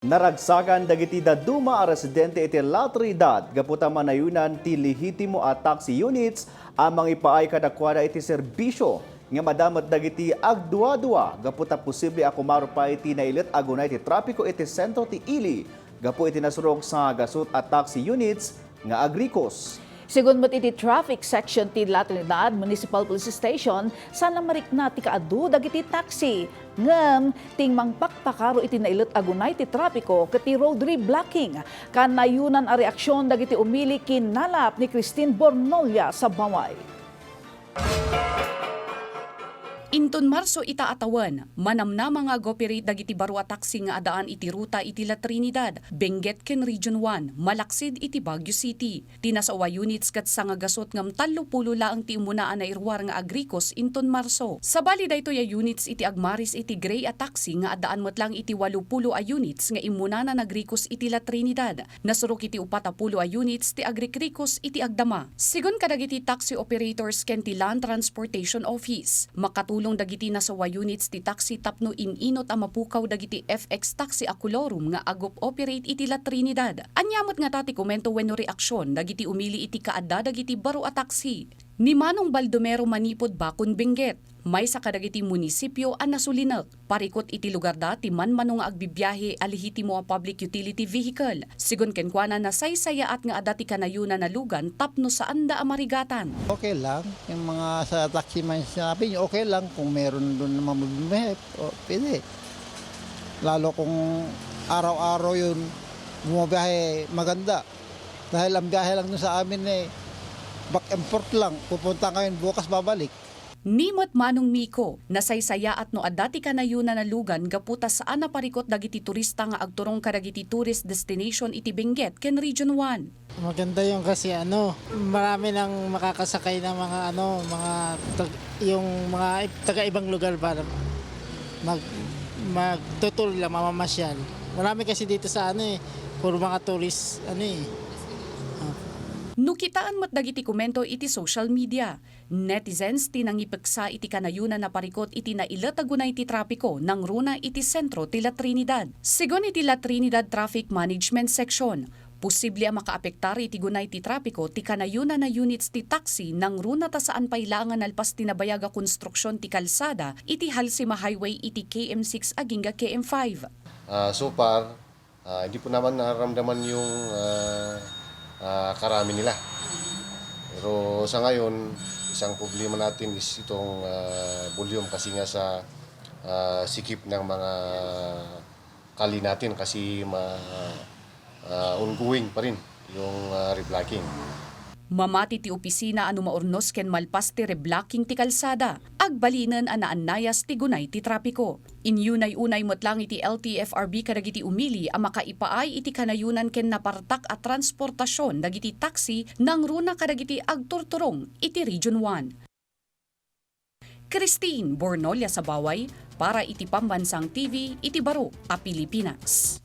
Naragsakan dagiti daduma a residente iti La Trinidad gaputa manayunan ti lehitimo a taxi units amang ipaay kadakwada iti serbisyo nga madamat dagiti agdua-dua gaputa posible a kumarupay ti nailet agunay ti trapiko iti sentro ti Ili gapu iti nasurong sa gasut a taxi units nga agrikos. Sigun mo't iti traffic section ti La Trinidad Municipal Police Station, sana marikna ti kaadu dagiti taxi. Ngem, ting mangpakpakaro iti nailot agunay ti trapiko kati road reblocking. Kanayunan a reaksyon dagiti umili kinalap ni Christine Bornolia sa Baway. Inton Marso ita atawan, manamna mga goperate dagiti baro a taxi nga adaan iti ruta iti La Trinidad, Benguet ken Region 1, malaksid iti Baguio City. Tinasawa units kat sa nga gasot ngam 30 laang ti umunaan na irwar nga agrikos inton Marso. Sabali daytoy a units iti agmaris iti gray a taxi nga adaan met lang iti 80 a units nga imunana na agrikos iti La Trinidad. Nasurok iti 40 a units ti agrikrikos iti agdama. Sigon kadagiti taxi operators ken ti Land Transportation Office, makatulong dagiti nasawa units ti taxi tapno inot a mapukaw dagiti FX taxi a kolorum nga agop operate iti La Trinidad. Anyamot nga tati komento wenno reaksyon dagiti umili iti kaadda dagiti baro a taxi. Ni Manong Baldomero manipod bakon Benguet, may sa kadagiti munisipyo a nasulinak. Parikot iti lugar da ti manmanong nga agbibiyahe alihitimo a public utility vehicle. Sigon kenkwana na saysayaat nga adati kanayuna na lugan tapno saan da amarigatan. Okay lang, yung mga sa taxi man sinabi nyo, okay lang kung meron doon na mabubuhay, pwede. Lalo kung araw-araw yun, bumabiyahe maganda. Dahil ang biyahe lang doon sa amin back and forth lang, pupunta ngayon, bukas babalik. Nimot Manong Miko, nasaysaya at no adati kanayuna na lugan gaputa saan na parikot dagiti turista nga agturong kadagiti tourist destination iti Benguet ken Region 1. Maganda yung kasi marami nang makakasakay ng mga yung mga taga-ibang lugar para magtutul lang, mamamasyal. Marami kasi dito sa puro mga tourist Nukitaan mat dagiti komento iti social media. Netizens tinangipeksa iti kanayuna na parikot iti nailat agunay ti trapiko nang runa iti sentro ti La Trinidad. Sigon iti La Trinidad Traffic Management Section, posible ang makaapektar iti gunay ti trapiko ti kanayuna na units ti taxi nang runa ta saan pailangan alpas tinabayaga konstruksyon ti kalsada iti Halsima Highway iti KM6 agingga KM5. So far, hindi po naman naramdaman yung karami nila. Pero sa ngayon, isang problema natin is itong volume kasi nga sa sikip ng mga kali natin kasi ongoing pa rin yung reblocking. Mamati ti opisina anu maurnos ken malpas ti reblocking ti kalsada. Agbalinan anaannayas ti gunay ti trapiko. Inyunay-unay mo't lang iti LTFRB kadagiti umili ang makaipaay iti kanayunan ken napartak at transportasyon dagiti taxi nang runa kadagiti agturturong iti Region 1. Christine Bornolia sa Baway para iti Pambansang TV iti Baro a Pilipinas.